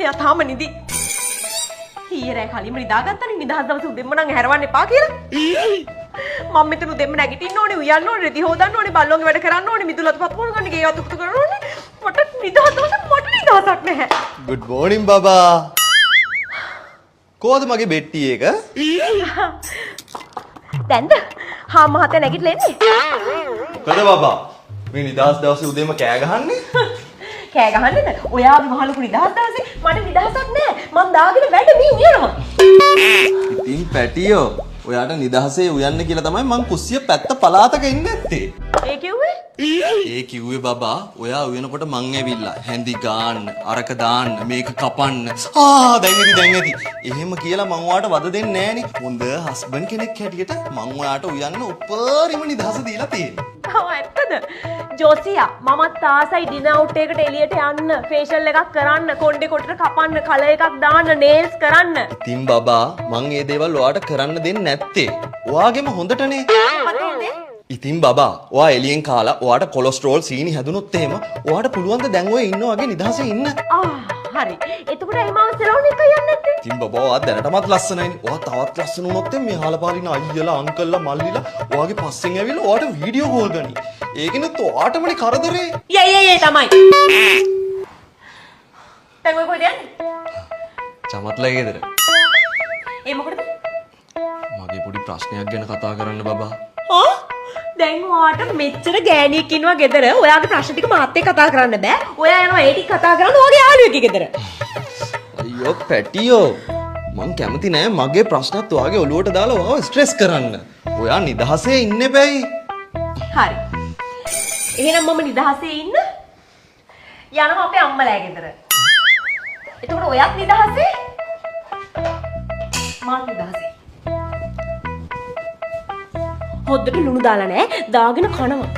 එයා තාම නිදි. ඊයරේ කලින්ම නිදාගත්තනේ නිදහස් දවසේ උදෙන්ම නම් හැරවන්න එපා කියලා. මම මෙතන උදෙන්ම නැගිටින්න ඕනේ, උයන්න ඕනේ, රෙදි හොදන්න ඕනේ, බල්ලෝගේ වැඩ කරන්න ඕනේ, මිදුලත් පත් පොල් ගන්න ගේ වතුකුතු කරන්න ඕනේ. මට නිදහස් දවසේ මට නිදහසක් නැහැ. Good morning බබා. කොහොමද මගේ බෙට්ටි එක? දැන්ද? හා මහත්තයා නැගිටලා එන්නේ. මොකද බබා? මේ නිදහස් දවසේ උදේම කෑ ගහන්නේ? කෑ ගහන්නේද? ඔයාගේ මහලුකු නිදහස් දවසේ මට නිදහසක් නැහැ. මං දාගෙන වැඩ මේ උයනවා. ඉතින් පැටියෝ, ඔයාට නිදහසේ උයන්න කියලා තමයි මං කුස්සිය පැත්ත පලාතක ඉන්නේ නැත්තේ. ඒ කිව්වේ? ඒ කිව්වේ බබා, ඔයා උයනකොට මං ඇවිල්ලා හැඳි ගාන්න, අරක දාන්න, මේක කපන්න. දැන් ඇති. එහෙම කියලා මං ඔයාට වද දෙන්නේ නෑනේ. හොඳ හස්බන්ඩ් කෙනෙක් හැටියට මං ඔයාට උයන්න උපරිම නිදහස දීලා තියෙනවා. ඇත්තද? ජෝසියා මමත් ආසයි ඩිනර් අවුට් එකකට එළියට යන්න, ෆේෂල් එකක් කරන්න, කොණ්ඩේ කොටට කපන්න, කලර් එකක් දාන්න, නේල්ස් කරන්න. ඉතින් බබා, මං මේ දේවල් ඔයාට කරන්න දෙන්නේ නැත්තේ. ඔයාගෙම හොඳටනේ. ඉතින් බබා, ඔයා එළියෙන් කාලා ඔයාට කොලෙස්ටරෝල් සීනි හැදුනොත් එහෙම ඔයාට පුළුවන් ද දැන් ඔය ඉන්න වගේ නිදහසේ ඉන්න? හරි. එතකොට එහම සලෝන් එක යන්නේ නැත්තේ? ඉතින් බබා, ඔයා දැනටමත් ලස්සනයිනේ. ඔයා තවත් ලස්සන වුණොත් මේ හාලපාලින අයියලා, අංකල්ලා, මල්ලිලා ඔයාගේ පස්සෙන් ඇවිල්ලා ඔයාට වීඩියෝ කෝල් ගනි. ඒකිනුත් ඔයාටමනේ කරදරේ. යේ තමයි. දැන් ඔය කොහෙද යන්නේ? චමත්ලා ගෙදර. ඒ මොකටද? මගේ පොඩි ප්‍රශ්නයක් ගැන කතා කරන්න බබා. දැන් ඔයාට මෙච්චර ගෑණියෙක් ඉන්නවා ගෙදර. ඔයාගේ ප්‍රශ්න ටික මාත් එක්ක කතා කරන්න බෑ. ඔයා යනවා ඒ ටික කතා කරන්න ඔයාගේ යාළුවෙක්ගේ ගෙදර. අයියෝ පැටියෝ, මං කැමති නෑ මගේ ප්‍රශ්නත් ඔයාගේ ඔලුවට දාලා ඔයාව ස්ට්‍රෙස් කරන්න. ඔයා නිදහසේ ඉන්න බෑයි. හරි. එහෙනම් මම නිදහසේ ඉන්න. යනවා අපේ අම්මලා ගෙදර. එතකොට ඔයත් නිදහසේ? මාත් නිදහසේ. හොද්දට ලුණු දාලා නෑ, දාගෙන කනවා.